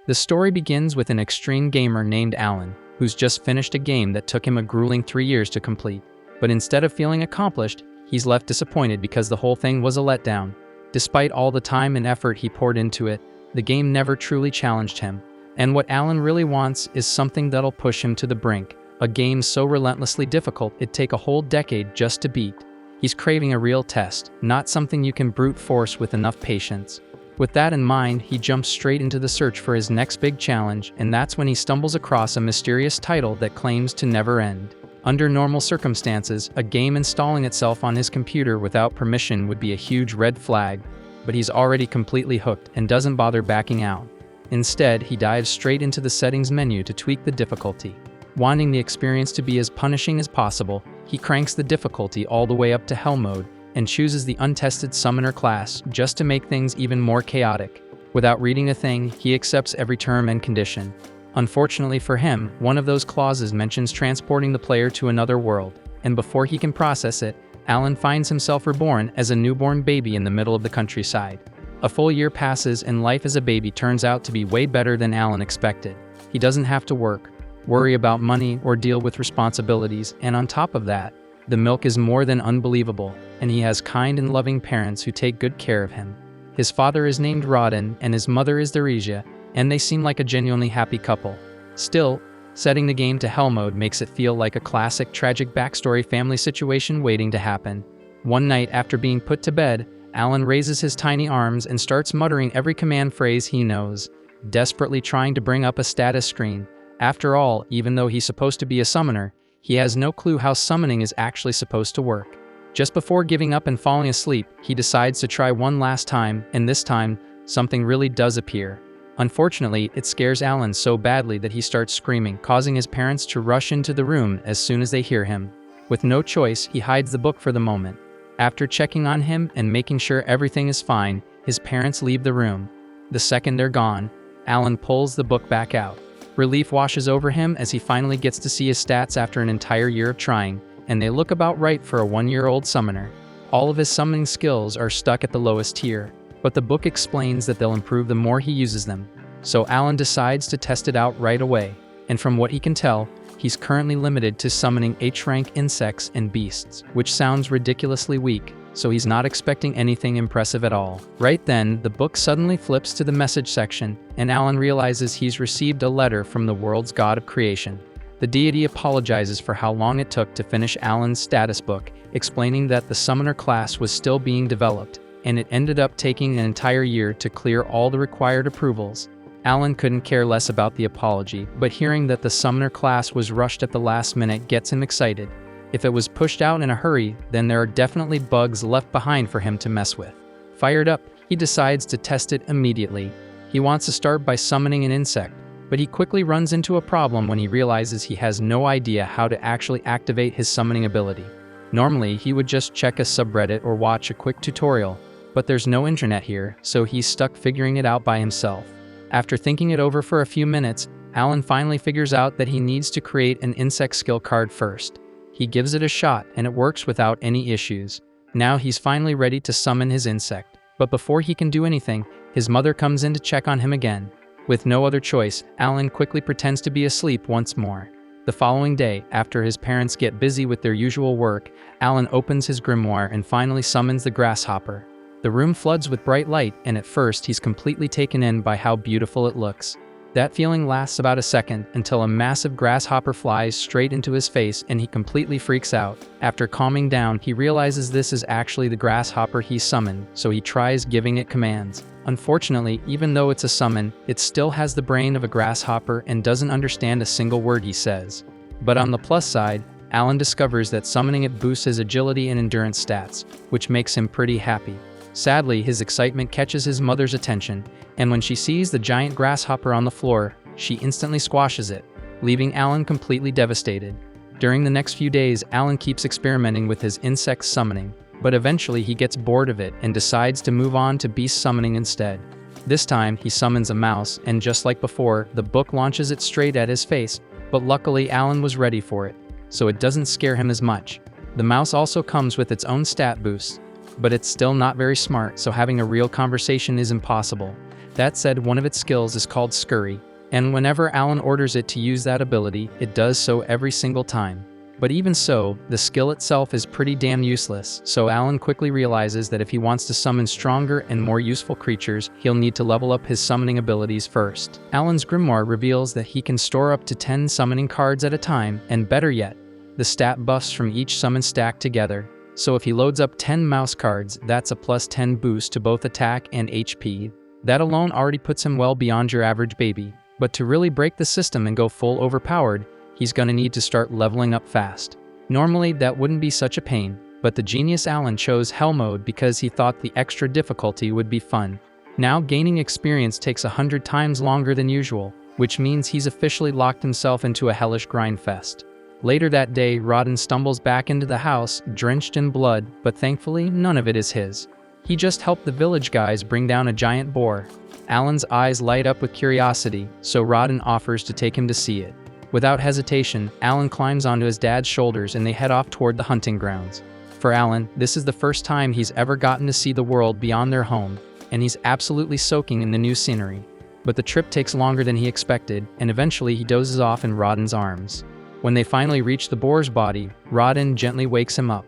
The story begins with an extreme gamer named Alan, who's just finished a game that took him a grueling 3 years to complete. But instead of feeling accomplished, he's left disappointed because the whole thing was a letdown. Despite all the time and effort he poured into it, the game never truly challenged him. And what Alan really wants is something that'll push him to the brink, a game so relentlessly difficult it'd take a whole decade just to beat. He's craving a real test, not something you can brute force with enough patience. With that in mind, he jumps straight into the search for his next big challenge, and that's when he stumbles across a mysterious title that claims to never end. Under normal circumstances, a game installing itself on his computer without permission would be a huge red flag, but he's already completely hooked and doesn't bother backing out. Instead, he dives straight into the settings menu to tweak the difficulty. Wanting the experience to be as punishing as possible, he cranks the difficulty all the way up to Hell mode and chooses the untested Summoner class just to make things even more chaotic. Without reading a thing, he accepts every term and condition. Unfortunately for him, one of those clauses mentions transporting the player to another world, and before he can process it, Alan finds himself reborn as a newborn baby in the middle of the countryside. A full year passes and life as a baby turns out to be way better than Alan expected. He doesn't have to work, worry about money, or deal with responsibilities, and on top of that, the milk is more than unbelievable, and he has kind and loving parents who take good care of him. His father is named Rodin and his mother is Theresia, and they seem like a genuinely happy couple. Still, setting the game to Hell mode makes it feel like a classic tragic backstory family situation waiting to happen. One night after being put to bed, Alan raises his tiny arms and starts muttering every command phrase he knows, desperately trying to bring up a status screen. After all, even though he's supposed to be a summoner, he has no clue how summoning is actually supposed to work. Just before giving up and falling asleep, he decides to try one last time, and this time, something really does appear. Unfortunately, it scares Alan so badly that he starts screaming, causing his parents to rush into the room as soon as they hear him. With no choice, he hides the book for the moment. After checking on him and making sure everything is fine, his parents leave the room. The second they're gone, Alan pulls the book back out. Relief washes over him as he finally gets to see his stats after an entire year of trying, and they look about right for a 1-year-old summoner. All of his summoning skills are stuck at the lowest tier, but the book explains that they'll improve the more he uses them. So Alan decides to test it out right away, and from what he can tell, he's currently limited to summoning H-rank insects and beasts, which sounds ridiculously weak, so he's not expecting anything impressive at all. Right then, the book suddenly flips to the message section, and Alan realizes he's received a letter from the world's god of creation. The deity apologizes for how long it took to finish Alan's status book, explaining that the summoner class was still being developed, and it ended up taking an entire year to clear all the required approvals. Alan couldn't care less about the apology, but hearing that the summoner class was rushed at the last minute gets him excited. If it was pushed out in a hurry, then there are definitely bugs left behind for him to mess with. Fired up, he decides to test it immediately. He wants to start by summoning an insect, but he quickly runs into a problem when he realizes he has no idea how to actually activate his summoning ability. Normally, he would just check a subreddit or watch a quick tutorial, but there's no internet here, so he's stuck figuring it out by himself. After thinking it over for a few minutes, Alan finally figures out that he needs to create an insect skill card first. He gives it a shot, and it works without any issues. Now he's finally ready to summon his insect, but before he can do anything, his mother comes in to check on him again. With no other choice, Alan quickly pretends to be asleep once more. The following day, after his parents get busy with their usual work, Alan opens his grimoire and finally summons the grasshopper. The room floods with bright light, and at first he's completely taken in by how beautiful it looks. That feeling lasts about a second until a massive grasshopper flies straight into his face and he completely freaks out. After calming down, he realizes this is actually the grasshopper he summoned, so he tries giving it commands. Unfortunately, even though it's a summon, it still has the brain of a grasshopper and doesn't understand a single word he says. But on the plus side, Alan discovers that summoning it boosts his agility and endurance stats, which makes him pretty happy. Sadly, his excitement catches his mother's attention, and when she sees the giant grasshopper on the floor, she instantly squashes it, leaving Alan completely devastated. During the next few days, Alan keeps experimenting with his insect summoning, but eventually he gets bored of it and decides to move on to beast summoning instead. This time, he summons a mouse, and just like before, the book launches it straight at his face, but luckily Alan was ready for it, so it doesn't scare him as much. The mouse also comes with its own stat boost, but it's still not very smart, so having a real conversation is impossible. That said, one of its skills is called Scurry, and whenever Alan orders it to use that ability, it does so every single time. But even so, the skill itself is pretty damn useless, so Alan quickly realizes that if he wants to summon stronger and more useful creatures, he'll need to level up his summoning abilities first. Alan's grimoire reveals that he can store up to 10 summoning cards at a time, and better yet, the stat buffs from each summon stack together. So if he loads up 10 mouse cards, that's a plus 10 boost to both attack and HP. That alone already puts him well beyond your average baby. But to really break the system and go full overpowered, he's gonna need to start leveling up fast. Normally, that wouldn't be such a pain, but the genius Alan chose Hell Mode because he thought the extra difficulty would be fun. Now, gaining experience takes 100 times longer than usual, which means he's officially locked himself into a hellish grind fest. Later that day, Rodden stumbles back into the house, drenched in blood, but thankfully, none of it is his. He just helped the village guys bring down a giant boar. Alan's eyes light up with curiosity, so Rodden offers to take him to see it. Without hesitation, Alan climbs onto his dad's shoulders and they head off toward the hunting grounds. For Alan, this is the first time he's ever gotten to see the world beyond their home, and he's absolutely soaking in the new scenery. But the trip takes longer than he expected, and eventually he dozes off in Rodden's arms. When they finally reach the boar's body, Rodden gently wakes him up.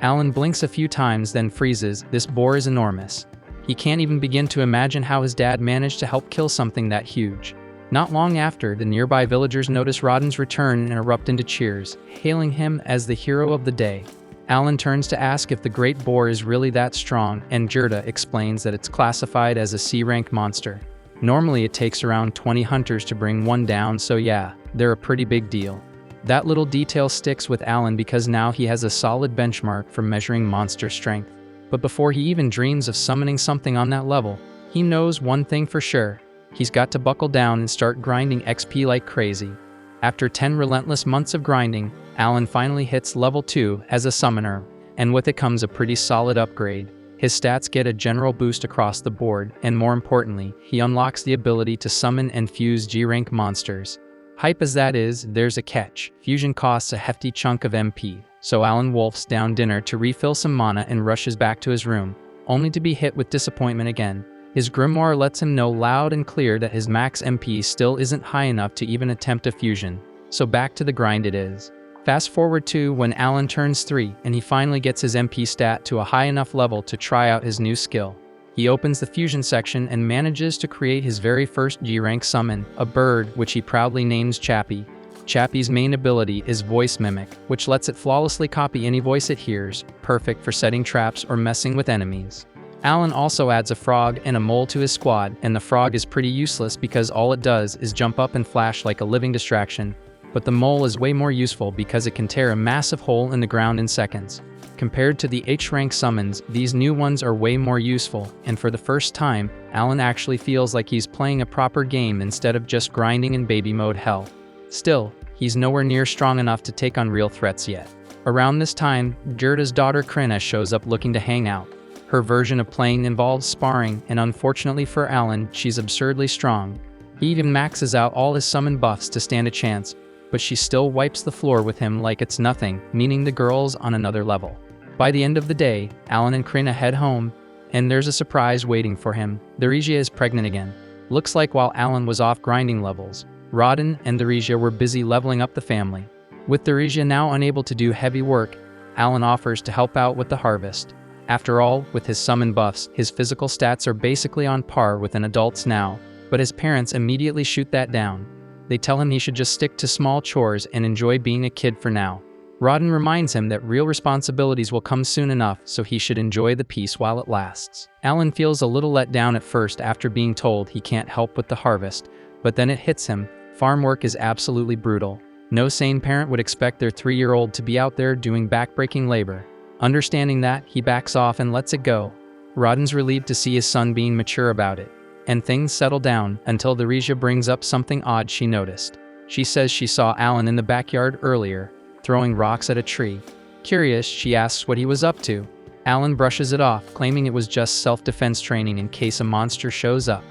Alan blinks a few times, then freezes. This boar is enormous. He can't even begin to imagine how his dad managed to help kill something that huge. Not long after, the nearby villagers notice Rodden's return and erupt into cheers, hailing him as the hero of the day. Alan turns to ask if the great boar is really that strong, and Gerda explains that it's classified as a C-rank monster. Normally it takes around 20 hunters to bring one down, so yeah, they're a pretty big deal. That little detail sticks with Alan because now he has a solid benchmark for measuring monster strength. But before he even dreams of summoning something on that level, he knows one thing for sure. He's got to buckle down and start grinding XP like crazy. After 10 relentless months of grinding, Alan finally hits level 2 as a summoner, and with it comes a pretty solid upgrade. His stats get a general boost across the board, and more importantly, he unlocks the ability to summon and fuse G-rank monsters. Hype as that is, there's a catch. Fusion costs a hefty chunk of MP, so Alan wolfs down dinner to refill some mana and rushes back to his room, only to be hit with disappointment again. His grimoire lets him know loud and clear that his max MP still isn't high enough to even attempt a fusion, so back to the grind it is. Fast forward to when Alan turns 3 and he finally gets his MP stat to a high enough level to try out his new skill. He opens the fusion section and manages to create his very first G-rank summon, a bird which he proudly names Chappie. Chappie's main ability is Voice Mimic, which lets it flawlessly copy any voice it hears, perfect for setting traps or messing with enemies. Alan also adds a frog and a mole to his squad, and the frog is pretty useless because all it does is jump up and flash like a living distraction, but the mole is way more useful because it can tear a massive hole in the ground in seconds. Compared to the H-rank summons, these new ones are way more useful, and for the first time, Alan actually feels like he's playing a proper game instead of just grinding in baby mode hell. Still, he's nowhere near strong enough to take on real threats yet. Around this time, Gerda's daughter Krina shows up looking to hang out. Her version of playing involves sparring, and unfortunately for Alan, she's absurdly strong. He even maxes out all his summon buffs to stand a chance, but she still wipes the floor with him like it's nothing, meaning the girl's on another level. By the end of the day, Alan and Krina head home, and there's a surprise waiting for him. Theresia is pregnant again. Looks like while Alan was off grinding levels, Rodden and Theresia were busy leveling up the family. With Theresia now unable to do heavy work, Alan offers to help out with the harvest. After all, with his summon buffs, his physical stats are basically on par with an adult's now, but his parents immediately shoot that down. They tell him he should just stick to small chores and enjoy being a kid for now. Rodden reminds him that real responsibilities will come soon enough, so he should enjoy the peace while it lasts. Alan feels a little let down at first after being told he can't help with the harvest, but then it hits him. Farm work is absolutely brutal. No sane parent would expect their 3-year-old to be out there doing backbreaking labor. Understanding that, he backs off and lets it go. Rodden's relieved to see his son being mature about it, and things settle down until Theresia brings up something odd she noticed. She says she saw Alan in the backyard earlier, throwing rocks at a tree. Curious, she asks what he was up to. Alan brushes it off, claiming it was just self-defense training in case a monster shows up.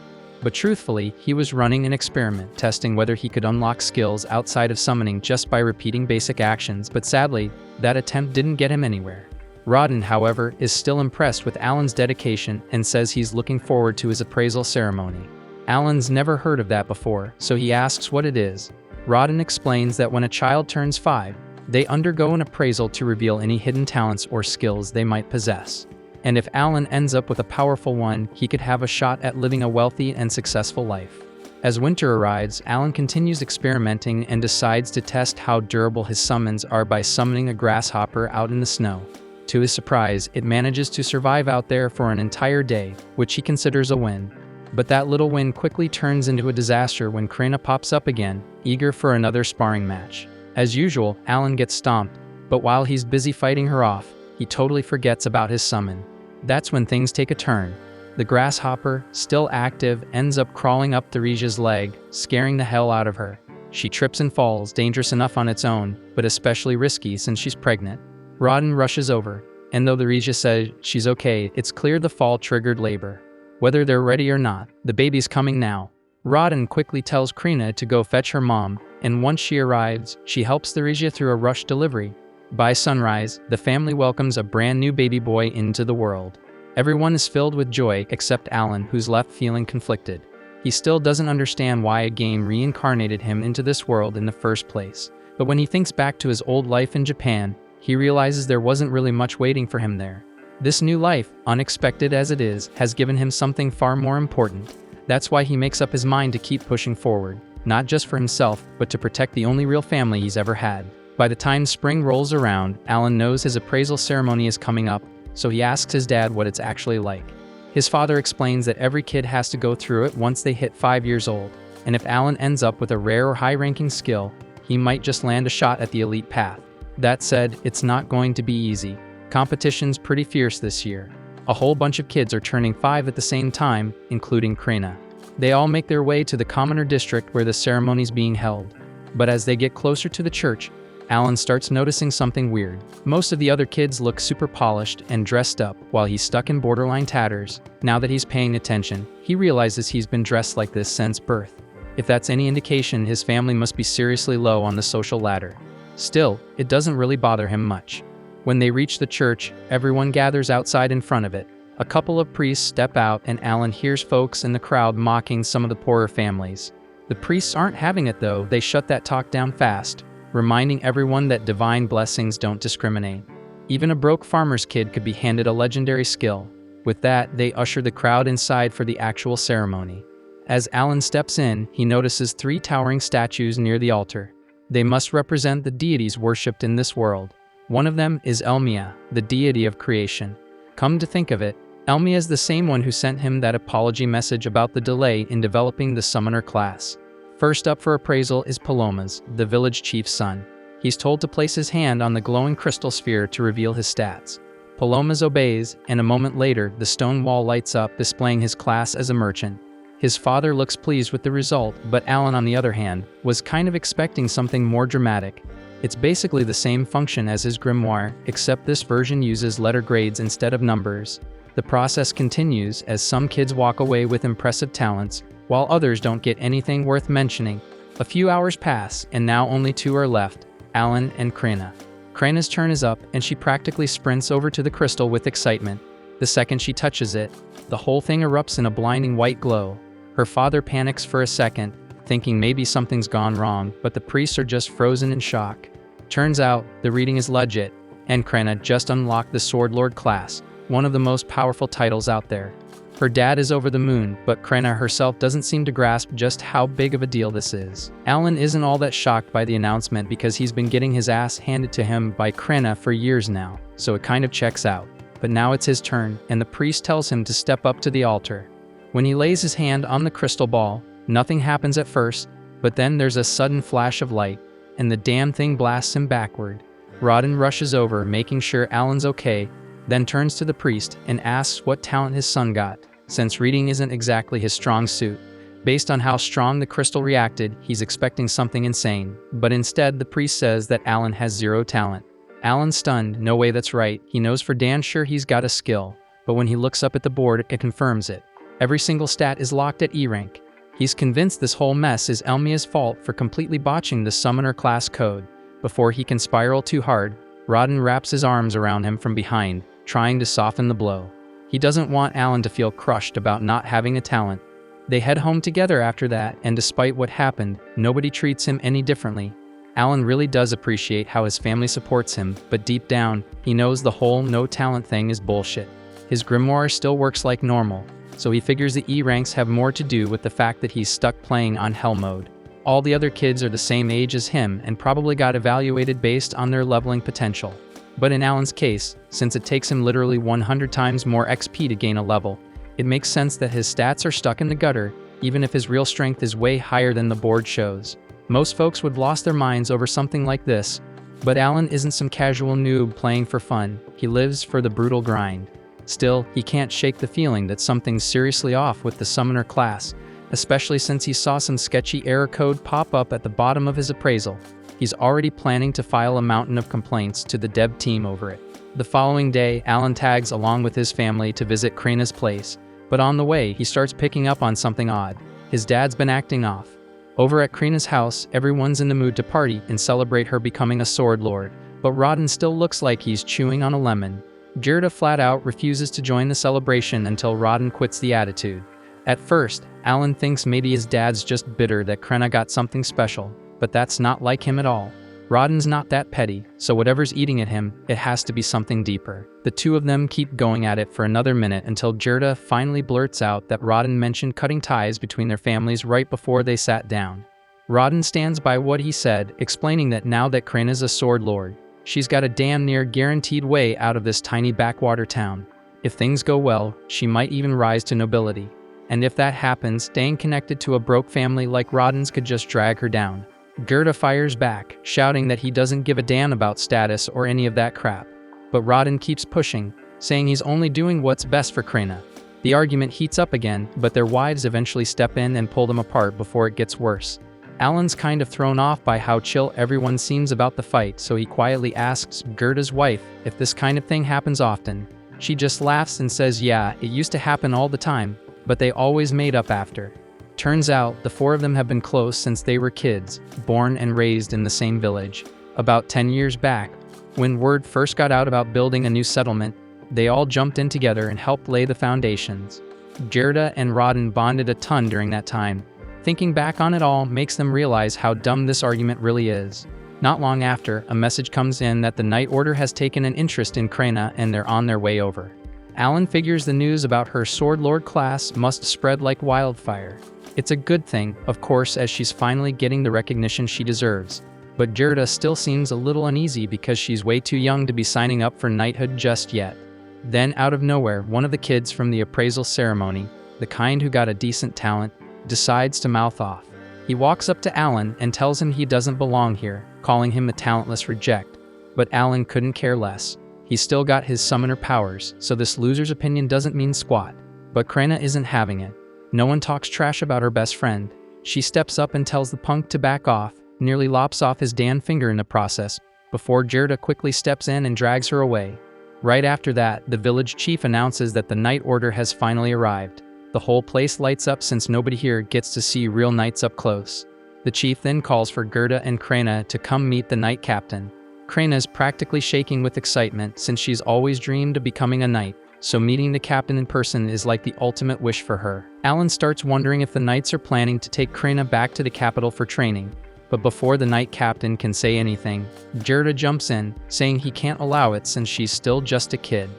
But truthfully, he was running an experiment, testing whether he could unlock skills outside of summoning just by repeating basic actions, but sadly, that attempt didn't get him anywhere. Rodden, however, is still impressed with Alan's dedication and says he's looking forward to his appraisal ceremony. Alan's never heard of that before, so he asks what it is. Rodden explains that when a child turns 5, they undergo an appraisal to reveal any hidden talents or skills they might possess. And if Alan ends up with a powerful one, he could have a shot at living a wealthy and successful life. As winter arrives, Alan continues experimenting and decides to test how durable his summons are by summoning a grasshopper out in the snow. To his surprise, it manages to survive out there for an entire day, which he considers a win. But that little win quickly turns into a disaster when Krena pops up again, eager for another sparring match. As usual, Alan gets stomped, but while he's busy fighting her off, he totally forgets about his summon. That's when things take a turn. The grasshopper, still active, ends up crawling up Theresa's leg, scaring the hell out of her. She trips and falls, dangerous enough on its own, but especially risky since she's pregnant. Rodden rushes over, and though Theresa says she's okay, it's clear the fall triggered labor. Whether they're ready or not, the baby's coming now. Rodden quickly tells Krena to go fetch her mom, and once she arrives, she helps Theresa through a rushed delivery. By sunrise, the family welcomes a brand new baby boy into the world. Everyone is filled with joy except Alan, who's left feeling conflicted. He still doesn't understand why a game reincarnated him into this world in the first place. But when he thinks back to his old life in Japan, he realizes there wasn't really much waiting for him there. This new life, unexpected as it is, has given him something far more important. That's why he makes up his mind to keep pushing forward, not just for himself, but to protect the only real family he's ever had. By the time spring rolls around, Alan knows his appraisal ceremony is coming up, so he asks his dad what it's actually like. His father explains that every kid has to go through it once they hit 5 years old, and if Alan ends up with a rare or high-ranking skill, he might just land a shot at the elite path. That said, it's not going to be easy. Competition's pretty fierce this year. A whole bunch of kids are turning 5 at the same time, including Krena. They all make their way to the commoner district where the ceremony's being held. But as they get closer to the church, Alan starts noticing something weird. Most of the other kids look super polished and dressed up, while he's stuck in borderline tatters. Now that he's paying attention, he realizes he's been dressed like this since birth. If that's any indication, his family must be seriously low on the social ladder. Still, it doesn't really bother him much. When they reach the church, everyone gathers outside in front of it. A couple of priests step out, and Alan hears folks in the crowd mocking some of the poorer families. The priests aren't having it though. They shut that talk down fast, reminding everyone that divine blessings don't discriminate. Even a broke farmer's kid could be handed a legendary skill. With that, they usher the crowd inside for the actual ceremony. As Alan steps in, he notices 3 towering statues near the altar. They must represent the deities worshipped in this world. One of them is Elmia, the deity of creation. Come to think of it, Elmia is the same one who sent him that apology message about the delay in developing the summoner class. First up for appraisal is Palomas, the village chief's son. He's told to place his hand on the glowing crystal sphere to reveal his stats. Palomas obeys, and a moment later, the stone wall lights up, displaying his class as a merchant. His father looks pleased with the result, but Alan, on the other hand, was kind of expecting something more dramatic. It's basically the same function as his grimoire, except this version uses letter grades instead of numbers. The process continues as some kids walk away with impressive talents, while others don't get anything worth mentioning. A few hours pass, and now only 2 are left, Alan and Krena. Krena's turn is up, and she practically sprints over to the crystal with excitement. The second she touches it, the whole thing erupts in a blinding white glow. Her father panics for a second, thinking maybe something's gone wrong, but the priests are just frozen in shock. Turns out, the reading is legit, and Krena just unlocked the Sword Lord class, one of the most powerful titles out there. Her dad is over the moon, but Krena herself doesn't seem to grasp just how big of a deal this is. Alan isn't all that shocked by the announcement because he's been getting his ass handed to him by Krena for years now, so it kind of checks out. But now it's his turn, and the priest tells him to step up to the altar. When he lays his hand on the crystal ball, nothing happens at first, but then there's a sudden flash of light, and the damn thing blasts him backward. Rodden rushes over, making sure Alan's okay, then turns to the priest and asks what talent his son got, since reading isn't exactly his strong suit. Based on how strong the crystal reacted, he's expecting something insane, but instead the priest says that Alan has 0 talent. Alan's stunned. No way, that's right. He knows for damn sure he's got a skill, but when he looks up at the board, it confirms it. Every single stat is locked at E rank. He's convinced this whole mess is Elmia's fault for completely botching the summoner class code. Before he can spiral too hard, Rodden wraps his arms around him from behind, trying to soften the blow. He doesn't want Alan to feel crushed about not having a talent. They head home together after that, and despite what happened, nobody treats him any differently. Alan really does appreciate how his family supports him, but deep down, he knows the whole no talent thing is bullshit. His grimoire still works like normal, so he figures the E ranks have more to do with the fact that he's stuck playing on Hell mode. All the other kids are the same age as him and probably got evaluated based on their leveling potential. But in Alan's case, since it takes him literally 100 times more XP to gain a level, it makes sense that his stats are stuck in the gutter, even if his real strength is way higher than the board shows. Most folks would lost their minds over something like this, but Alan isn't some casual noob playing for fun. He lives for the brutal grind. Still, he can't shake the feeling that something's seriously off with the summoner class, especially since he saw some sketchy error code pop up at the bottom of his appraisal. He's already planning to file a mountain of complaints to the dev team over it. The following day, Alan tags along with his family to visit Krina's place, but on the way, he starts picking up on something odd. His dad's been acting off. Over at Krina's house, everyone's in the mood to party and celebrate her becoming a sword lord, but Rodden still looks like he's chewing on a lemon. Jirda flat out refuses to join the celebration until Rodden quits the attitude. At first, Alan thinks maybe his dad's just bitter that Krina got something special, but that's not like him at all. Rodden's not that petty, so whatever's eating at him, it has to be something deeper. The two of them keep going at it for another minute until Jirda finally blurts out that Rodden mentioned cutting ties between their families right before they sat down. Rodden stands by what he said, explaining that now that Krina's a sword lord, she's got a damn near guaranteed way out of this tiny backwater town. If things go well, she might even rise to nobility. And if that happens, staying connected to a broke family like Rodden's could just drag her down. Jirda fires back, shouting that he doesn't give a damn about status or any of that crap. But Rodden keeps pushing, saying he's only doing what's best for Krina. The argument heats up again, but their wives eventually step in and pull them apart before it gets worse. Alan's kind of thrown off by how chill everyone seems about the fight, so he quietly asks Jirda's wife if this kind of thing happens often. She just laughs and says yeah, it used to happen all the time, but they always made up after. Turns out, the four of them have been close since they were kids, born and raised in the same village. About 10 years back, when word first got out about building a new settlement, they all jumped in together and helped lay the foundations. Jirda and Rodden bonded a ton during that time. Thinking back on it all makes them realize how dumb this argument really is. Not long after, a message comes in that the Night Order has taken an interest in Krina and they're on their way over. Alan figures the news about her Sword Lord class must spread like wildfire. It's a good thing, of course, as she's finally getting the recognition she deserves. But Jirda still seems a little uneasy because she's way too young to be signing up for knighthood just yet. Then, out of nowhere, one of the kids from the appraisal ceremony, the kind who got a decent talent, decides to mouth off. He walks up to Alan and tells him he doesn't belong here, calling him a talentless reject. But Alan couldn't care less. He's still got his summoner powers, so this loser's opinion doesn't mean squat. But Krina isn't having it. No one talks trash about her best friend. She steps up and tells the punk to back off, nearly lops off his damn finger in the process, before Jirda quickly steps in and drags her away. Right after that, the village chief announces that the Night Order has finally arrived. The whole place lights up since nobody here gets to see real knights up close. The chief then calls for Jirda and Krina to come meet the knight captain. Krina's practically shaking with excitement since she's always dreamed of becoming a knight, so meeting the captain in person is like the ultimate wish for her. Alan starts wondering if the knights are planning to take Krina back to the capital for training. But before the knight captain can say anything, Jirda jumps in, saying he can't allow it since she's still just a kid.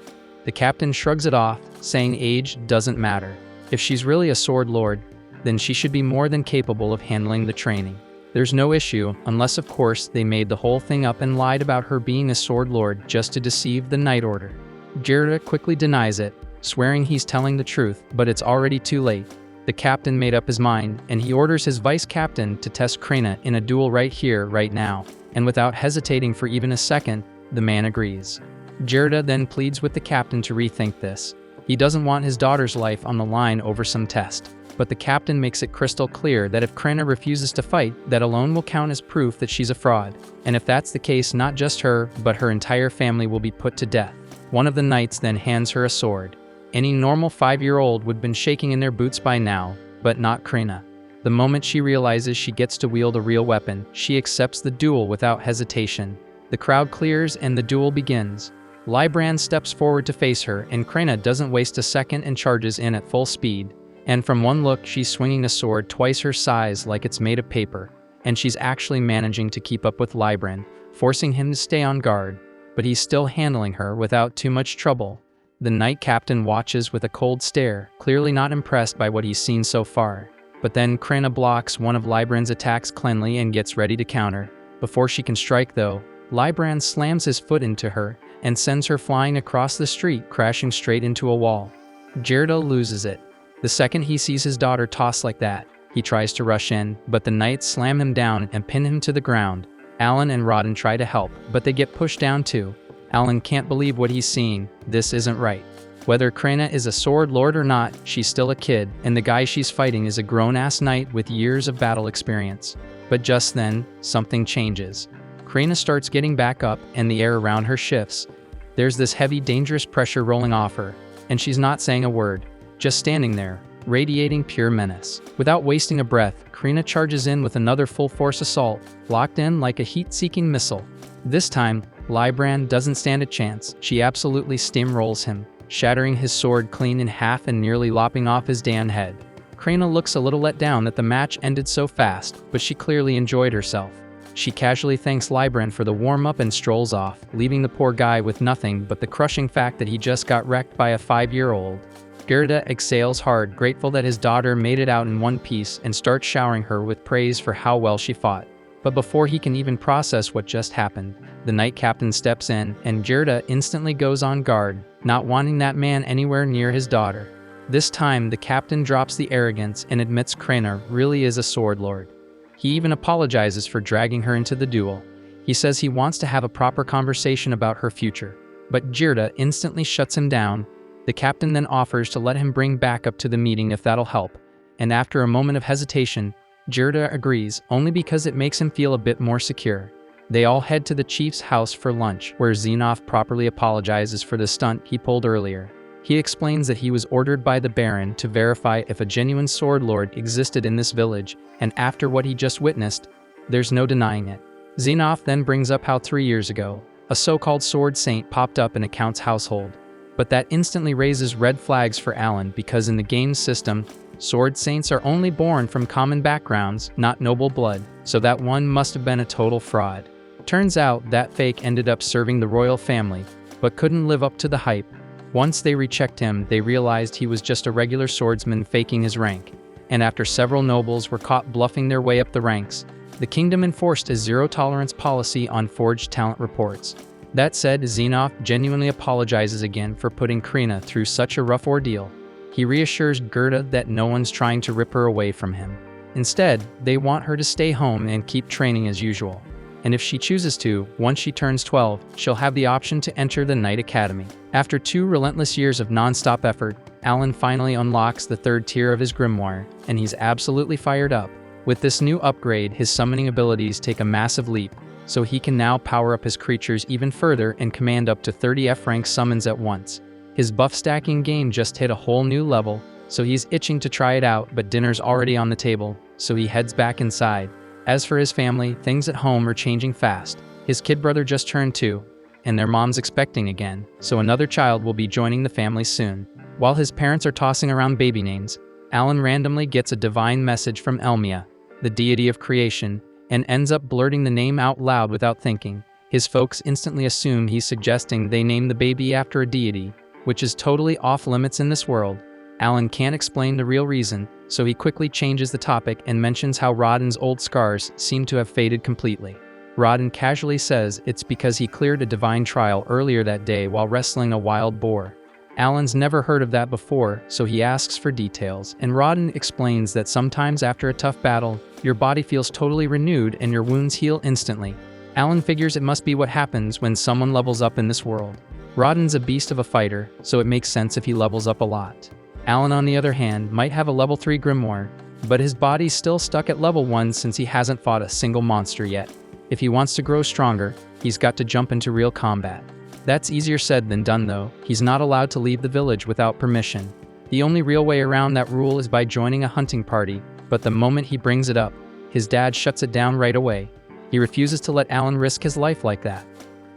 The captain shrugs it off, saying age doesn't matter. If she's really a sword lord, then she should be more than capable of handling the training. There's no issue, unless of course they made the whole thing up and lied about her being a sword lord just to deceive the Night Order. Jirda quickly denies it, swearing he's telling the truth, but it's already too late. The captain made up his mind, and he orders his vice captain to test Krina in a duel right here, right now, and without hesitating for even a second, the man agrees. Jirda then pleads with the captain to rethink this. He doesn't want his daughter's life on the line over some test, but the captain makes it crystal clear that if Krina refuses to fight, that alone will count as proof that she's a fraud, and if that's the case, not just her, but her entire family will be put to death. One of the knights then hands her a sword. Any normal 5-year-old would have been shaking in their boots by now, but not Krina. The moment she realizes she gets to wield a real weapon, she accepts the duel without hesitation. The crowd clears and the duel begins. Lybrand steps forward to face her, and Krina doesn't waste a second and charges in at full speed. And from one look, she's swinging a sword twice her size like it's made of paper, and she's actually managing to keep up with Libran, forcing him to stay on guard, but he's still handling her without too much trouble. The Knight Captain watches with a cold stare, clearly not impressed by what he's seen so far. But then Krena blocks one of Libran's attacks cleanly and gets ready to counter. Before she can strike though, Libran slams his foot into her and sends her flying across the street, crashing straight into a wall. Jirda loses it. The second he sees his daughter tossed like that, he tries to rush in, but the knights slam him down and pin him to the ground. Alan and Rodden try to help, but they get pushed down too. Alan can't believe what he's seeing. This isn't right. Whether Krena is a sword lord or not, she's still a kid, and the guy she's fighting is a grown-ass knight with years of battle experience. But just then, something changes. Krena starts getting back up, and the air around her shifts. There's this heavy, dangerous pressure rolling off her, and she's not saying a word, just standing there, radiating pure menace. Without wasting a breath, Krena charges in with another full-force assault, locked in like a heat-seeking missile. This time, Libran doesn't stand a chance. She absolutely steamrolls him, shattering his sword clean in half and nearly lopping off his damn head. Krena looks a little let down that the match ended so fast, but she clearly enjoyed herself. She casually thanks Libran for the warm-up and strolls off, leaving the poor guy with nothing but the crushing fact that he just got wrecked by a 5-year-old. Gerda exhales hard, grateful that his daughter made it out in one piece, and starts showering her with praise for how well she fought. But before he can even process what just happened, the Knight Captain steps in, and Jirda instantly goes on guard, not wanting that man anywhere near his daughter. This time, the captain drops the arrogance and admits Krena really is a sword lord. He even apologizes for dragging her into the duel. He says he wants to have a proper conversation about her future, but Jirda instantly shuts him down. The captain then offers to let him bring backup to the meeting if that'll help, and after a moment of hesitation, Jirda agrees, only because it makes him feel a bit more secure. They all head to the chief's house for lunch, where Xenoph properly apologizes for the stunt he pulled earlier. He explains that he was ordered by the Baron to verify if a genuine sword lord existed in this village, and after what he just witnessed, there's no denying it. Xenoph then brings up how 3 years ago, a so-called sword saint popped up in a count's household. But that instantly raises red flags for Alan because in the game's system, sword saints are only born from common backgrounds, not noble blood, so that one must have been a total fraud. Turns out that fake ended up serving the royal family, but couldn't live up to the hype. Once they rechecked him, they realized he was just a regular swordsman faking his rank, and after several nobles were caught bluffing their way up the ranks, the kingdom enforced a zero-tolerance policy on forged talent reports. That said, Xenoph genuinely apologizes again for putting Krena through such a rough ordeal. He reassures Gerda that no one's trying to rip her away from him. Instead, they want her to stay home and keep training as usual. And if she chooses to, once she turns 12, she'll have the option to enter the Knight Academy. After 2 relentless years of non-stop effort, Alan finally unlocks the 3rd tier of his grimoire, and he's absolutely fired up. With this new upgrade, his summoning abilities take a massive leap, so he can now power up his creatures even further and command up to 30 F-rank summons at once. His buff stacking game just hit a whole new level, so he's itching to try it out, but dinner's already on the table, so he heads back inside. As for his family, things at home are changing fast. His kid brother just turned 2, and their mom's expecting again, so another child will be joining the family soon. While his parents are tossing around baby names, Alan randomly gets a divine message from Elmia, the deity of creation, and ends up blurting the name out loud without thinking. His folks instantly assume he's suggesting they name the baby after a deity, which is totally off limits in this world. Alan can't explain the real reason, so he quickly changes the topic and mentions how Rodden's old scars seem to have faded completely. Rodden casually says it's because he cleared a divine trial earlier that day while wrestling a wild boar. Alan's never heard of that before, so he asks for details, and Rodden explains that sometimes after a tough battle, your body feels totally renewed and your wounds heal instantly. Alan figures it must be what happens when someone levels up in this world. Rodden's a beast of a fighter, so it makes sense if he levels up a lot. Alan, on the other hand, might have a level 3 grimoire, but his body's still stuck at level 1 since he hasn't fought a single monster yet. If he wants to grow stronger, he's got to jump into real combat. That's easier said than done though. He's not allowed to leave the village without permission. The only real way around that rule is by joining a hunting party, but the moment he brings it up, his dad shuts it down right away. He refuses to let Alan risk his life like that.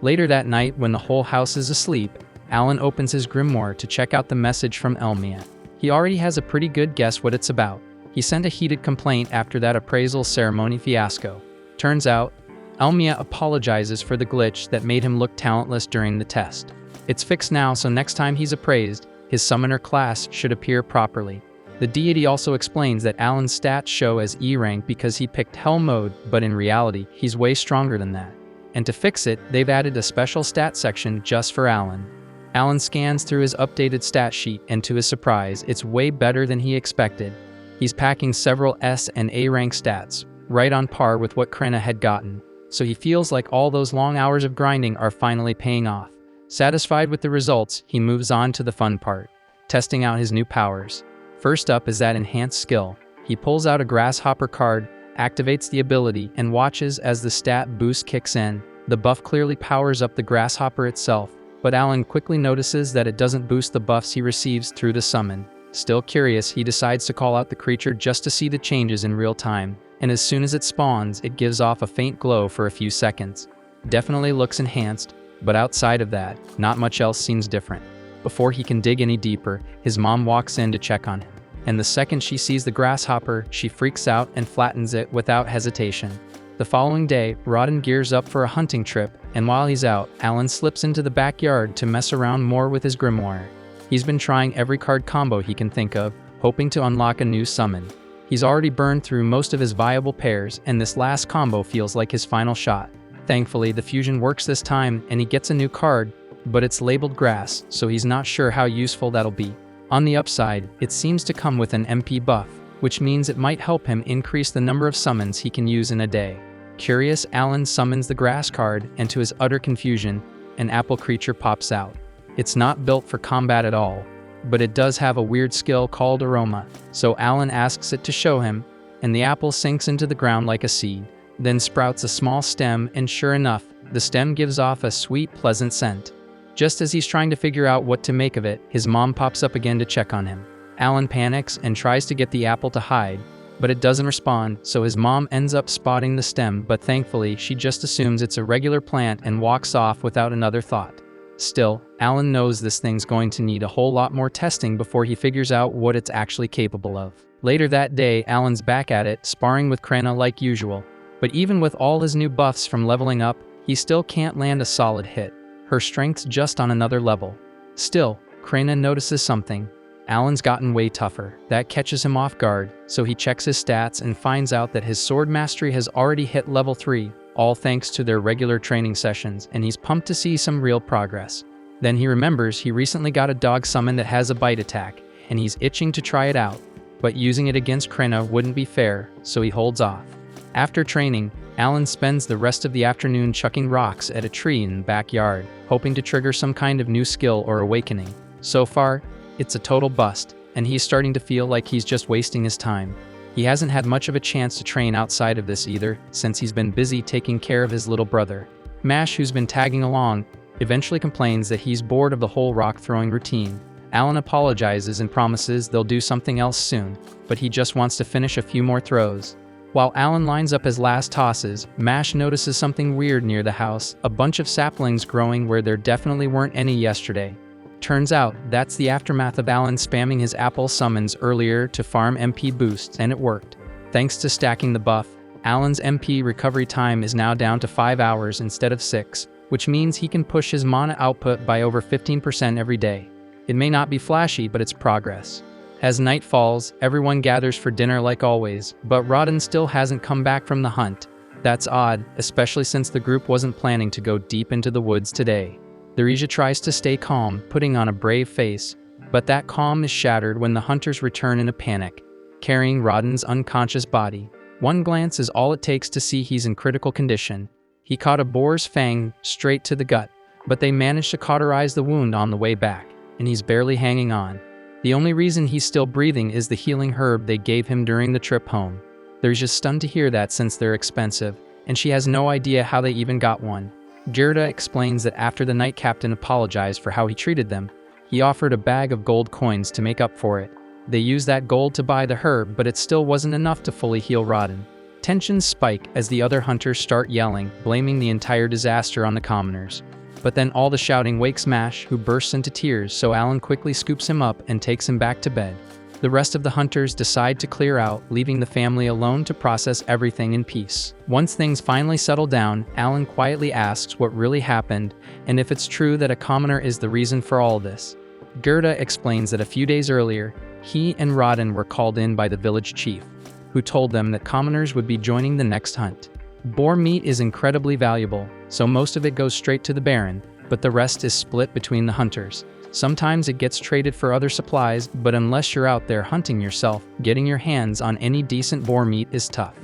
Later that night, when the whole house is asleep, Alan opens his grimoire to check out the message from Elmia. He already has a pretty good guess what it's about. He sent a heated complaint after that appraisal ceremony fiasco. Turns out, Elmia apologizes for the glitch that made him look talentless during the test. It's fixed now, so next time he's appraised, his summoner class should appear properly. The deity also explains that Alan's stats show as E rank because he picked Hell mode, but in reality, he's way stronger than that. And to fix it, they've added a special stat section just for Alan. Alan scans through his updated stat sheet, and to his surprise, it's way better than he expected. He's packing several S and A rank stats, right on par with what Krenna had gotten, so he feels like all those long hours of grinding are finally paying off. Satisfied with the results, he moves on to the fun part, testing out his new powers. First up is that enhanced skill. He pulls out a grasshopper card, activates the ability, and watches as the stat boost kicks in. The buff clearly powers up the grasshopper itself, but Alan quickly notices that it doesn't boost the buffs he receives through the summon. Still curious, he decides to call out the creature just to see the changes in real time, and as soon as it spawns, it gives off a faint glow for a few seconds. Definitely looks enhanced, but outside of that, not much else seems different. Before he can dig any deeper, his mom walks in to check on him, and the second she sees the grasshopper, she freaks out and flattens it without hesitation. The following day, Rodden gears up for a hunting trip, and while he's out, Alan slips into the backyard to mess around more with his grimoire. He's been trying every card combo he can think of, hoping to unlock a new summon. He's already burned through most of his viable pairs, and this last combo feels like his final shot. Thankfully, the fusion works this time, and he gets a new card, but it's labeled grass, so he's not sure how useful that'll be. On the upside, it seems to come with an MP buff, which means it might help him increase the number of summons he can use in a day. Curious, Alan summons the grass card, and to his utter confusion, an apple creature pops out. It's not built for combat at all, but it does have a weird skill called aroma, so Alan asks it to show him, and the apple sinks into the ground like a seed, then sprouts a small stem, and sure enough, the stem gives off a sweet, pleasant scent. Just as he's trying to figure out what to make of it, his mom pops up again to check on him. Alan panics and tries to get the apple to hide, but it doesn't respond, so his mom ends up spotting the stem, but thankfully she just assumes it's a regular plant and walks off without another thought. Still, Alan knows this thing's going to need a whole lot more testing before he figures out what it's actually capable of. Later that day, Alan's back at it, sparring with Krenna like usual, but even with all his new buffs from leveling up, he still can't land a solid hit. Her strength's just on another level. Still, Krenna notices something. Alan's gotten way tougher. That catches him off guard, so he checks his stats and finds out that his sword mastery has already hit level 3, all thanks to their regular training sessions, and he's pumped to see some real progress. Then he remembers he recently got a dog summon that has a bite attack, and he's itching to try it out, but using it against Krenna wouldn't be fair, so he holds off. After training, Alan spends the rest of the afternoon chucking rocks at a tree in the backyard, hoping to trigger some kind of new skill or awakening. So far, it's a total bust, and he's starting to feel like he's just wasting his time. He hasn't had much of a chance to train outside of this either, since he's been busy taking care of his little brother. Mash, who's been tagging along, eventually complains that he's bored of the whole rock-throwing routine. Alan apologizes and promises they'll do something else soon, but he just wants to finish a few more throws. While Alan lines up his last tosses, Mash notices something weird near the house, a bunch of saplings growing where there definitely weren't any yesterday. Turns out, that's the aftermath of Alan spamming his apple summons earlier to farm MP boosts, and it worked. Thanks to stacking the buff, Alan's MP recovery time is now down to 5 hours instead of 6, which means he can push his mana output by over 15% every day. It may not be flashy, but it's progress. As night falls, everyone gathers for dinner like always, but Rodden still hasn't come back from the hunt. That's odd, especially since the group wasn't planning to go deep into the woods today. Theresia tries to stay calm, putting on a brave face, but that calm is shattered when the hunters return in a panic, carrying Rodden's unconscious body. One glance is all it takes to see he's in critical condition. He caught a boar's fang straight to the gut, but they managed to cauterize the wound on the way back, and he's barely hanging on. The only reason he's still breathing is the healing herb they gave him during the trip home. Theresia stunned to hear that since they're expensive, and she has no idea how they even got one. Gerda explains that after the Knight Captain apologized for how he treated them, he offered a bag of gold coins to make up for it. They used that gold to buy the herb, but it still wasn't enough to fully heal Rodden. Tensions spike as the other hunters start yelling, blaming the entire disaster on the commoners. But then all the shouting wakes Mash, who bursts into tears, so Alan quickly scoops him up and takes him back to bed. The rest of the hunters decide to clear out, leaving the family alone to process everything in peace. Once things finally settle down, Alan quietly asks what really happened and if it's true that a commoner is the reason for all this. Gerda explains that a few days earlier, he and Rodden were called in by the village chief, who told them that commoners would be joining the next hunt. Boar meat is incredibly valuable, so most of it goes straight to the Baron, but the rest is split between the hunters. Sometimes it gets traded for other supplies, but unless you're out there hunting yourself, getting your hands on any decent boar meat is tough.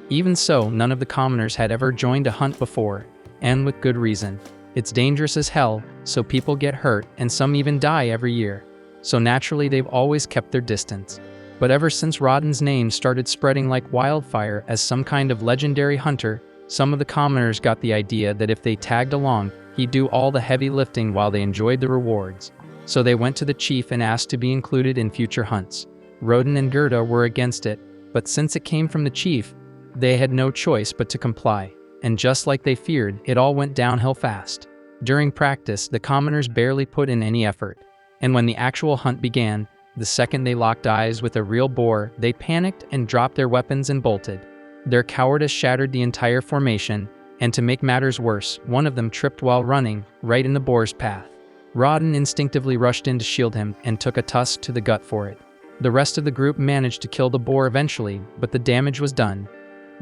Even so, none of the commoners had ever joined a hunt before, and with good reason. It's dangerous as hell, so people get hurt, and some even die every year. So naturally they've always kept their distance. But ever since Rodden's name started spreading like wildfire as some kind of legendary hunter, some of the commoners got the idea that if they tagged along, he'd do all the heavy lifting while they enjoyed the rewards. So they went to the chief and asked to be included in future hunts. Rodden and Gerda were against it, but since it came from the chief, they had no choice but to comply. And just like they feared, it all went downhill fast. During practice, the commoners barely put in any effort. And when the actual hunt began, the second they locked eyes with a real boar, they panicked and dropped their weapons and bolted. Their cowardice shattered the entire formation, and to make matters worse, one of them tripped while running, right in the boar's path. Rodden instinctively rushed in to shield him and took a tusk to the gut for it. The rest of the group managed to kill the boar eventually, but the damage was done.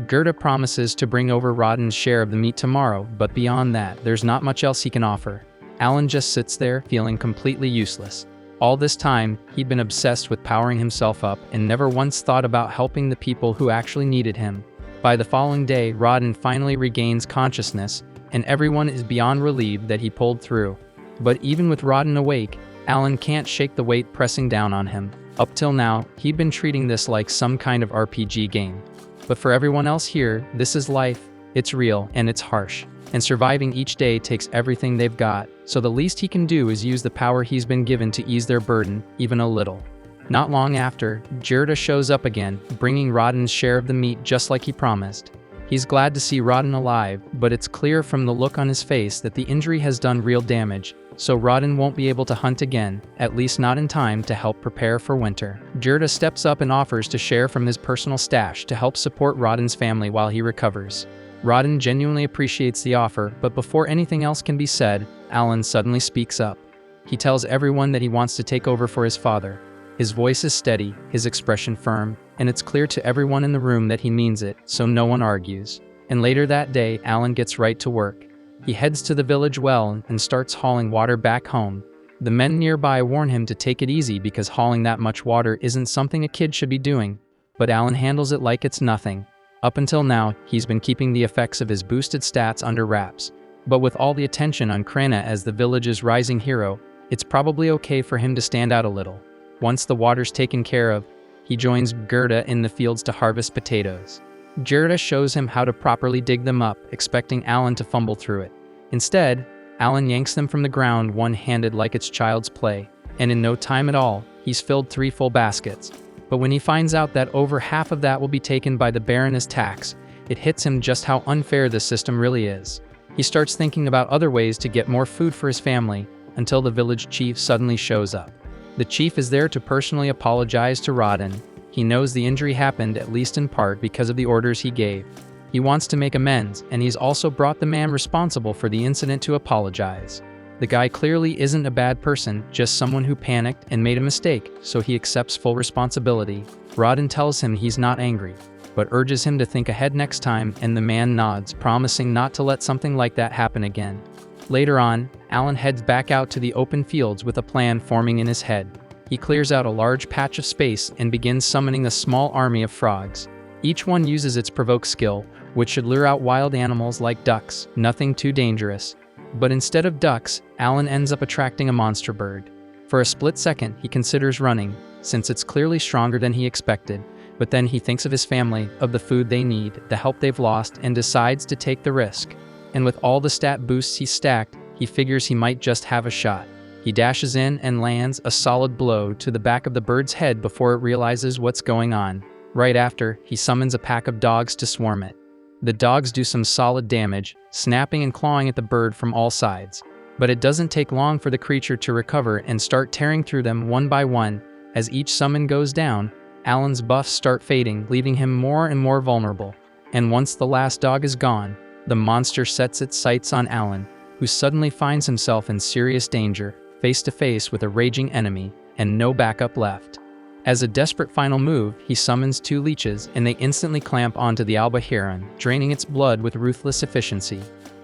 Gerda promises to bring over Rodden's share of the meat tomorrow, but beyond that, there's not much else he can offer. Alan just sits there, feeling completely useless. All this time, he'd been obsessed with powering himself up and never once thought about helping the people who actually needed him. By the following day, Rodden finally regains consciousness, and everyone is beyond relieved that he pulled through. But even with Rodden awake, Alan can't shake the weight pressing down on him. Up till now, he'd been treating this like some kind of RPG game. But for everyone else here, this is life, it's real, and it's harsh. And surviving each day takes everything they've got, so the least he can do is use the power he's been given to ease their burden, even a little. Not long after, Gerda shows up again, bringing Rodden's share of the meat just like he promised. He's glad to see Rodden alive, but it's clear from the look on his face that the injury has done real damage, so Rodden won't be able to hunt again, at least not in time to help prepare for winter. Gerda steps up and offers to share from his personal stash to help support Rodden's family while he recovers. Rodden genuinely appreciates the offer, but before anything else can be said, Alan suddenly speaks up. He tells everyone that he wants to take over for his father. His voice is steady, his expression firm, and it's clear to everyone in the room that he means it, so no one argues. And later that day, Alan gets right to work. He heads to the village well and starts hauling water back home. The men nearby warn him to take it easy because hauling that much water isn't something a kid should be doing, but Alan handles it like it's nothing. Up until now, he's been keeping the effects of his boosted stats under wraps. But with all the attention on Krena as the village's rising hero, it's probably okay for him to stand out a little. Once the water's taken care of, he joins Gerda in the fields to harvest potatoes. Gerda shows him how to properly dig them up, expecting Alan to fumble through it. Instead, Alan yanks them from the ground one-handed like it's child's play, and in no time at all, he's filled 3 full baskets. But when he finds out that over half of that will be taken by the Baron as tax, it hits him just how unfair this system really is. He starts thinking about other ways to get more food for his family, until the village chief suddenly shows up. The chief is there to personally apologize to Rodden. He knows the injury happened at least in part because of the orders he gave. He wants to make amends, and he's also brought the man responsible for the incident to apologize. The guy clearly isn't a bad person, just someone who panicked and made a mistake, so he accepts full responsibility. Rodden tells him he's not angry, but urges him to think ahead next time, and the man nods, promising not to let something like that happen again. Later on, Alan heads back out to the open fields with a plan forming in his head. He clears out a large patch of space and begins summoning a small army of frogs. Each one uses its provoke skill, which should lure out wild animals like ducks, nothing too dangerous. But instead of ducks, Alan ends up attracting a monster bird. For a split second, he considers running, since it's clearly stronger than he expected, but then he thinks of his family, of the food they need, the help they've lost, and decides to take the risk. And with all the stat boosts he's stacked, he figures he might just have a shot. He dashes in and lands a solid blow to the back of the bird's head before it realizes what's going on. Right after, he summons a pack of dogs to swarm it. The dogs do some solid damage, snapping and clawing at the bird from all sides. But it doesn't take long for the creature to recover and start tearing through them one by one. As each summon goes down, Alan's buffs start fading, leaving him more and more vulnerable. And once the last dog is gone, the monster sets its sights on Alan, who suddenly finds himself in serious danger, face to face with a raging enemy, and no backup left. As a desperate final move, he summons 2 leeches and they instantly clamp onto the Alba Heron, draining its blood with ruthless efficiency.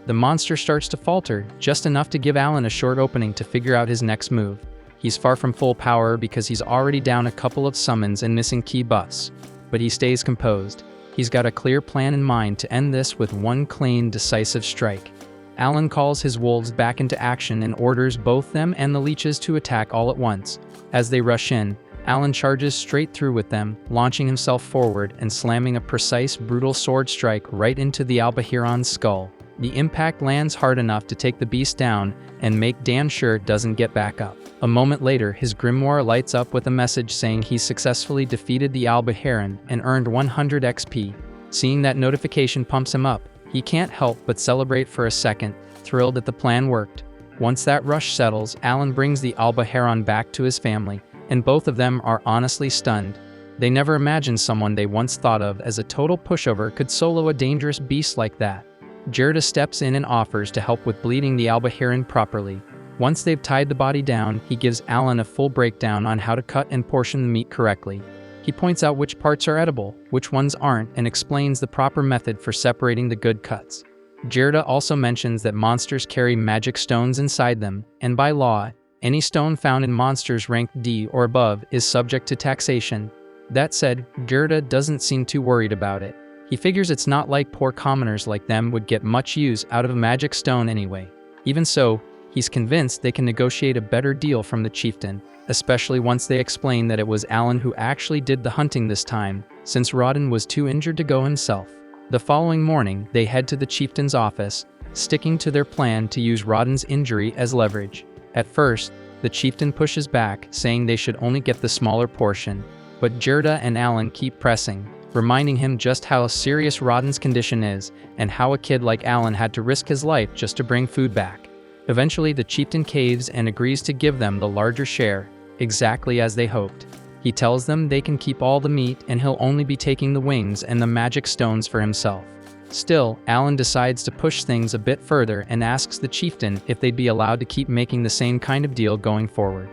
The monster starts to falter, just enough to give Alan a short opening to figure out his next move. He's far from full power because he's already down a couple of summons and missing key buffs. But he stays composed. He's got a clear plan in mind to end this with one clean, decisive strike. Alan calls his wolves back into action and orders both them and the leeches to attack all at once. As they rush in, Alan charges straight through with them, launching himself forward and slamming a precise, brutal sword strike right into the Alba Heron's skull. The impact lands hard enough to take the beast down and make damn sure it doesn't get back up. A moment later, his grimoire lights up with a message saying he successfully defeated the Alba Heron and earned 100 XP. Seeing that notification pumps him up. He can't help but celebrate for a second, thrilled that the plan worked. Once that rush settles, Alan brings the Alba Heron back to his family, and both of them are honestly stunned. They never imagined someone they once thought of as a total pushover could solo a dangerous beast like that. Gerda steps in and offers to help with bleeding the Alba Heron properly. Once they've tied the body down, he gives Alan a full breakdown on how to cut and portion the meat correctly. He points out which parts are edible, which ones aren't, and explains the proper method for separating the good cuts. Gerda also mentions that monsters carry magic stones inside them, and by law, any stone found in monsters ranked D or above is subject to taxation. That said, Gerda doesn't seem too worried about it. He figures it's not like poor commoners like them would get much use out of a magic stone anyway. Even so, he's convinced they can negotiate a better deal from the chieftain, especially once they explain that it was Alan who actually did the hunting this time, since Rodden was too injured to go himself. The following morning, they head to the chieftain's office, sticking to their plan to use Rodden's injury as leverage. At first, the chieftain pushes back, saying they should only get the smaller portion, but Gerda and Alan keep pressing, reminding him just how serious Rodden's condition is and how a kid like Alan had to risk his life just to bring food back. Eventually, the chieftain caves and agrees to give them the larger share, exactly as they hoped. He tells them they can keep all the meat and he'll only be taking the wings and the magic stones for himself. Still, Alan decides to push things a bit further and asks the chieftain if they'd be allowed to keep making the same kind of deal going forward.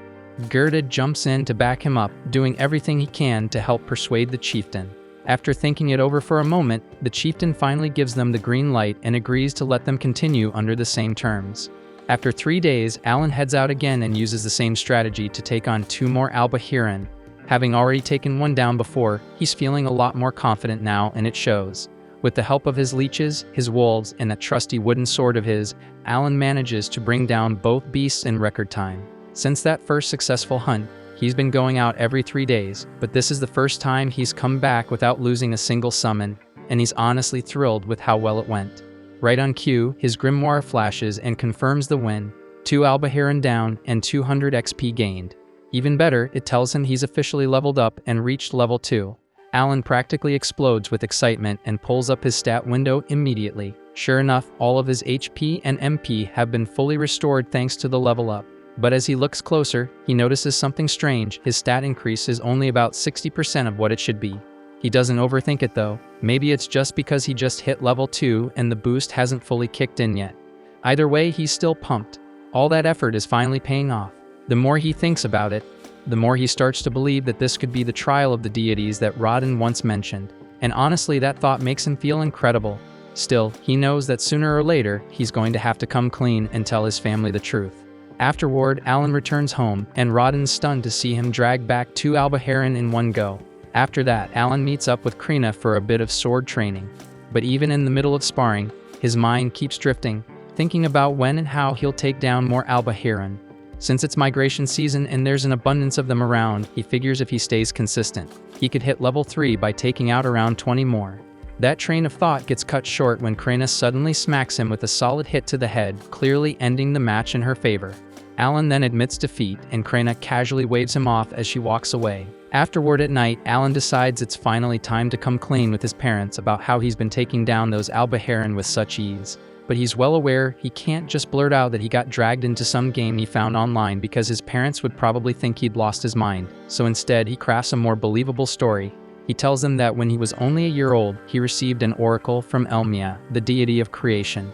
Gerda jumps in to back him up, doing everything he can to help persuade the chieftain. After thinking it over for a moment, the chieftain finally gives them the green light and agrees to let them continue under the same terms. After 3 days, Alan heads out again and uses the same strategy to take on 2 more Alba Heron. Having already taken one down before, he's feeling a lot more confident now, and it shows. With the help of his leeches, his wolves, and that trusty wooden sword of his, Alan manages to bring down both beasts in record time. Since that first successful hunt, he's been going out every 3 days, but this is the first time he's come back without losing a single summon, and he's honestly thrilled with how well it went. Right on cue, his grimoire flashes and confirms the win, 2 Alba Heron down and 200 XP gained. Even better, it tells him he's officially leveled up and reached level 2. Alan practically explodes with excitement and pulls up his stat window immediately. Sure enough, all of his HP and MP have been fully restored thanks to the level up. But as he looks closer, he notices something strange. His stat increase is only about 60% of what it should be. He doesn't overthink it though. Maybe it's just because he just hit level 2 and the boost hasn't fully kicked in yet. Either way, he's still pumped. All that effort is finally paying off. The more he thinks about it, the more he starts to believe that this could be the trial of the deities that Rodden once mentioned. And honestly, that thought makes him feel incredible. Still, he knows that sooner or later, he's going to have to come clean and tell his family the truth. Afterward, Alan returns home, and Rodden's stunned to see him drag back 2 Alba Heron in one go. After that, Alan meets up with Krina for a bit of sword training. But even in the middle of sparring, his mind keeps drifting, thinking about when and how he'll take down more Alba Heron. Since it's migration season and there's an abundance of them around, he figures if he stays consistent, he could hit level 3 by taking out around 20 more. That train of thought gets cut short when Krina suddenly smacks him with a solid hit to the head, clearly ending the match in her favor. Alan then admits defeat, and Krina casually waves him off as she walks away. Afterward at night, Alan decides it's finally time to come clean with his parents about how he's been taking down those Alba Heron with such ease. but he's well aware he can't just blurt out that he got dragged into some game he found online because his parents would probably think he'd lost his mind. So instead, he crafts a more believable story. He tells them that when he was only a year old, he received an oracle from Elmia, the deity of creation.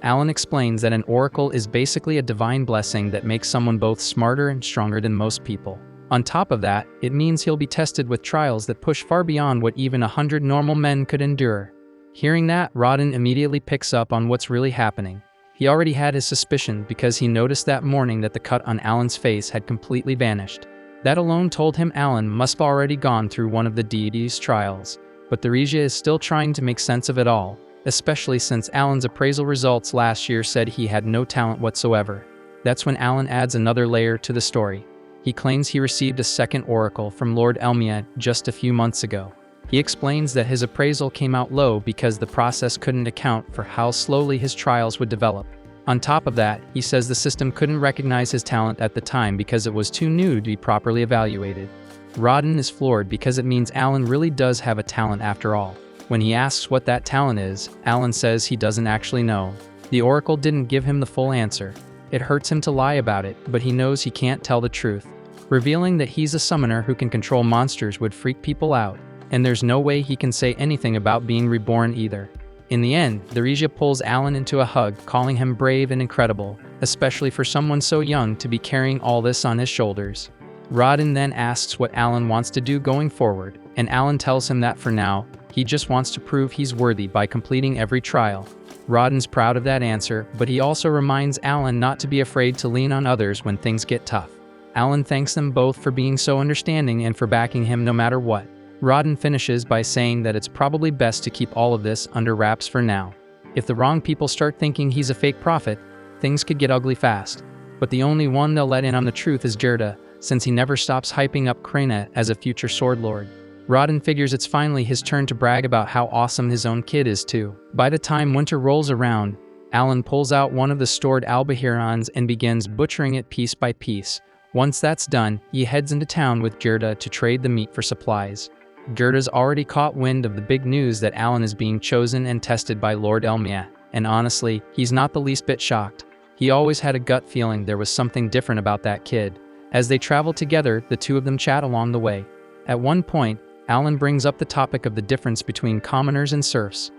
Alan explains that an oracle is basically a divine blessing that makes someone both smarter and stronger than most people. On top of that, it means he'll be tested with trials that push far beyond what even 100 normal men could endure. Hearing that, Rodden immediately picks up on what's really happening. He already had his suspicion because he noticed that morning that the cut on Alan's face had completely vanished. That alone told him Alan must have already gone through one of the deity's trials. But the Regia is still trying to make sense of it all, especially since Alan's appraisal results last year said he had no talent whatsoever. That's when Alan adds another layer to the story. He claims he received a second oracle from Lord Elmia just a few months ago. He explains that his appraisal came out low because the process couldn't account for how slowly his trials would develop. On top of that, he says the system couldn't recognize his talent at the time because it was too new to be properly evaluated. Rodden is floored because it means Alan really does have a talent after all. When he asks what that talent is, Alan says he doesn't actually know. The oracle didn't give him the full answer. It hurts him to lie about it, but he knows he can't tell the truth. Revealing that he's a summoner who can control monsters would freak people out, and there's no way he can say anything about being reborn either. In the end, the Regia pulls Alan into a hug, calling him brave and incredible, especially for someone so young to be carrying all this on his shoulders. Rodden then asks what Alan wants to do going forward, and Alan tells him that for now, he just wants to prove he's worthy by completing every trial. Rodden's proud of that answer, but he also reminds Alan not to be afraid to lean on others when things get tough. Alan thanks them both for being so understanding and for backing him no matter what. Rodden finishes by saying that it's probably best to keep all of this under wraps for now. If the wrong people start thinking he's a fake prophet, things could get ugly fast. But the only one they'll let in on the truth is Gerda, since he never stops hyping up Krena as a future sword lord. Rodden figures it's finally his turn to brag about how awesome his own kid is too. By the time winter rolls around, Alan pulls out one of the stored albahirons and begins butchering it piece by piece. Once that's done, he heads into town with Gerda to trade the meat for supplies. Gerda's already caught wind of the big news that Alan is being chosen and tested by Lord Elmia, and honestly, he's not the least bit shocked. He always had a gut feeling there was something different about that kid. As they travel together, the two of them chat along the way. At one point, Alan brings up the topic of the difference between commoners and serfs.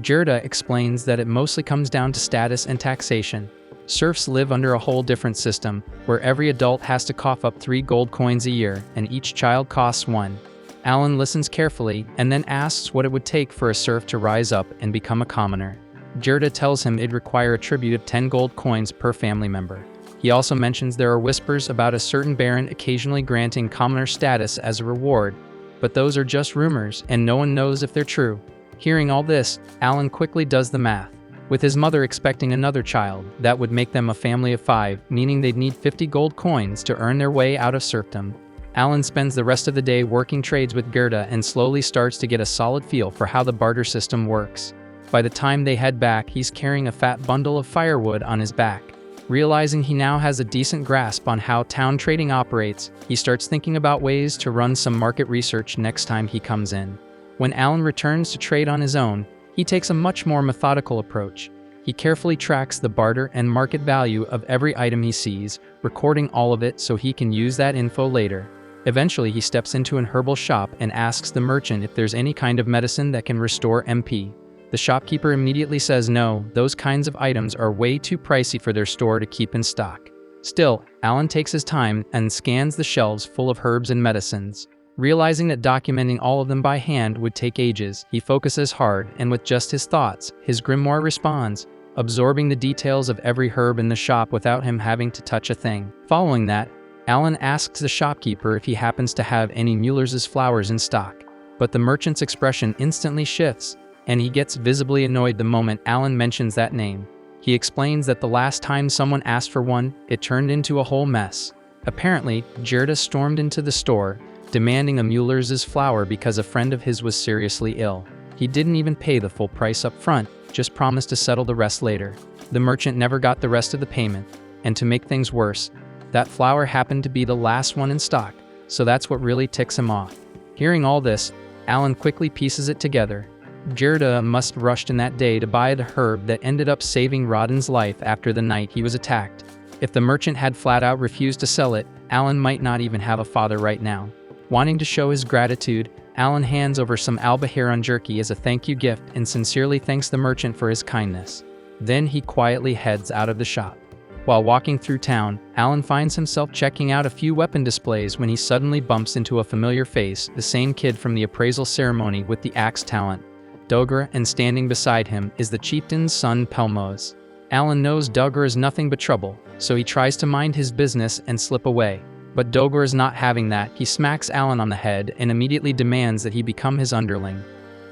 Gerda explains that it mostly comes down to status and taxation. Serfs live under a whole different system, where every adult has to cough up 3 gold coins a year, and each child costs 1. Alan listens carefully, and then asks what it would take for a serf to rise up and become a commoner. Gerda tells him it'd require a tribute of 10 gold coins per family member. He also mentions there are whispers about a certain baron occasionally granting commoner status as a reward, but those are just rumors, and no one knows if they're true. Hearing all this, Alan quickly does the math. With his mother expecting another child, that would make them a family of 5, meaning they'd need 50 gold coins to earn their way out of serfdom. Alan spends the rest of the day working trades with Gerda and slowly starts to get a solid feel for how the barter system works. By the time they head back, he's carrying a fat bundle of firewood on his back. Realizing he now has a decent grasp on how town trading operates, he starts thinking about ways to run some market research next time he comes in. When Alan returns to trade on his own, he takes a much more methodical approach. He carefully tracks the barter and market value of every item he sees, recording all of it so he can use that info later. Eventually, he steps into an herbal shop and asks the merchant if there's any kind of medicine that can restore MP. The shopkeeper immediately says no, those kinds of items are way too pricey for their store to keep in stock. Still, Alan takes his time and scans the shelves full of herbs and medicines. Realizing that documenting all of them by hand would take ages, he focuses hard, and with just his thoughts, his grimoire responds, absorbing the details of every herb in the shop without him having to touch a thing. Following that, Alan asks the shopkeeper if he happens to have any Müller's flowers in stock. But the merchant's expression instantly shifts, and he gets visibly annoyed the moment Alan mentions that name. He explains that the last time someone asked for one, it turned into a whole mess. Apparently, Gerda stormed into the store, demanding a Müller's flower because a friend of his was seriously ill. He didn't even pay the full price up front, just promised to settle the rest later. The merchant never got the rest of the payment, and to make things worse, that flower happened to be the last one in stock, so that's what really ticks him off. Hearing all this, Alan quickly pieces it together. Gerda must have rushed in that day to buy the herb that ended up saving Rodden's life after the night he was attacked. If the merchant had flat out refused to sell it, Alan might not even have a father right now. Wanting to show his gratitude, Alan hands over some albaharon jerky as a thank you gift and sincerely thanks the merchant for his kindness. Then he quietly heads out of the shop. While walking through town, Alan finds himself checking out a few weapon displays when he suddenly bumps into a familiar face, the same kid from the appraisal ceremony with the axe talent, Dogra, and standing beside him is the chieftain's son Pelmos. Alan knows Dogra is nothing but trouble, so he tries to mind his business and slip away. But Dogra is not having that. He smacks Alan on the head and immediately demands that he become his underling.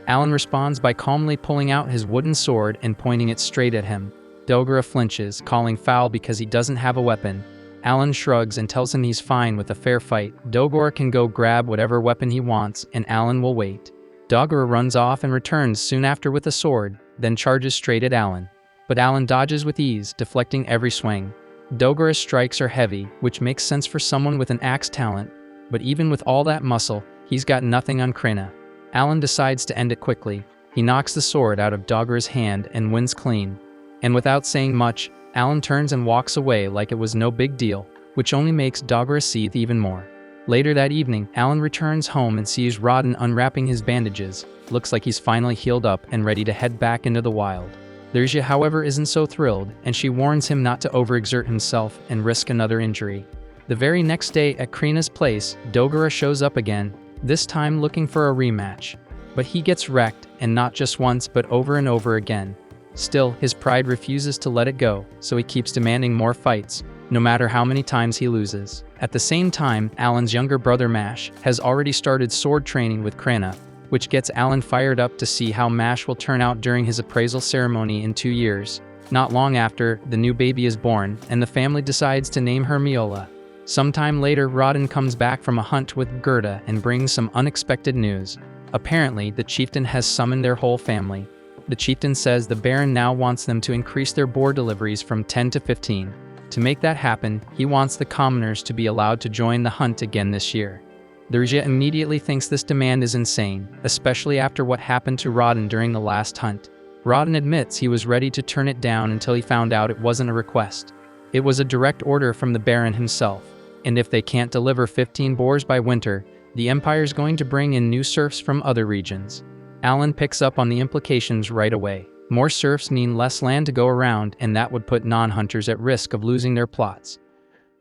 Alan responds by calmly pulling out his wooden sword and pointing it straight at him. Dogra flinches, calling foul because he doesn't have a weapon. Alan shrugs and tells him he's fine with a fair fight. Dogra can go grab whatever weapon he wants, and Alan will wait. Dogra runs off and returns soon after with a sword, then charges straight at Alan. But Alan dodges with ease, deflecting every swing. Dogra's strikes are heavy, which makes sense for someone with an axe talent, but even with all that muscle, he's got nothing on Krina. Alan decides to end it quickly. He knocks the sword out of Dogra's hand and wins clean. And without saying much, Alan turns and walks away like it was no big deal, which only makes Dogra seethe even more. Later that evening, Alan returns home and sees Rodden unwrapping his bandages. Looks like he's finally healed up and ready to head back into the wild. Lersia, however, isn't so thrilled, and she warns him not to overexert himself and risk another injury. The very next day at Krina's place, Dogra shows up again, this time looking for a rematch. But he gets wrecked, and not just once but over and over again. Still, his pride refuses to let it go, so he keeps demanding more fights, no matter how many times he loses. At the same time, Alan's younger brother Mash has already started sword training with Krina, which gets Alan fired up to see how Mash will turn out during his appraisal ceremony in 2 years. Not long after, the new baby is born, and the family decides to name her Miola. Sometime later, Rodden comes back from a hunt with Gerda and brings some unexpected news. Apparently, the chieftain has summoned their whole family. The chieftain says the Baron now wants them to increase their boar deliveries from 10 to 15. To make that happen, he wants the commoners to be allowed to join the hunt again this year. Lersia immediately thinks this demand is insane, especially after what happened to Rodden during the last hunt. Rodden admits he was ready to turn it down until he found out it wasn't a request. It was a direct order from the Baron himself, and if they can't deliver 15 boars by winter, the Empire's going to bring in new serfs from other regions. Alan picks up on the implications right away. More serfs mean less land to go around, and that would put non-hunters at risk of losing their plots.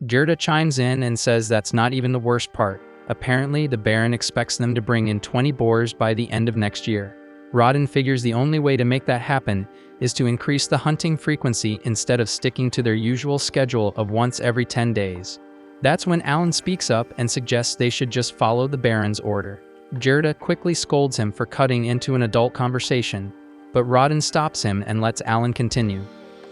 Gerda chimes in and says that's not even the worst part. Apparently, the Baron expects them to bring in 20 boars by the end of next year. Rodden figures the only way to make that happen is to increase the hunting frequency instead of sticking to their usual schedule of once every 10 days. That's when Alan speaks up and suggests they should just follow the Baron's order. Gerda quickly scolds him for cutting into an adult conversation, but Rodden stops him and lets Alan continue.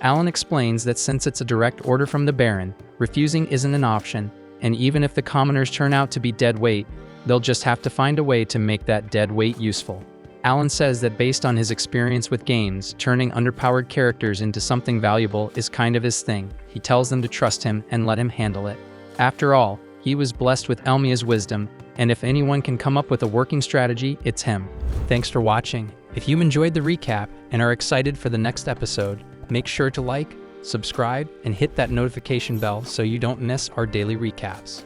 Alan explains that since it's a direct order from the Baron, refusing isn't an option, and even if the commoners turn out to be dead weight, they'll just have to find a way to make that dead weight useful. Alan says that based on his experience with games, turning underpowered characters into something valuable is kind of his thing. He tells them to trust him and let him handle it. After all, he was blessed with Elmia's wisdom, and if anyone can come up with a working strategy, it's him. Thanks for watching. If you enjoyed the recap and are excited for the next episode, make sure to like, subscribe, and hit that notification bell so you don't miss our daily recaps.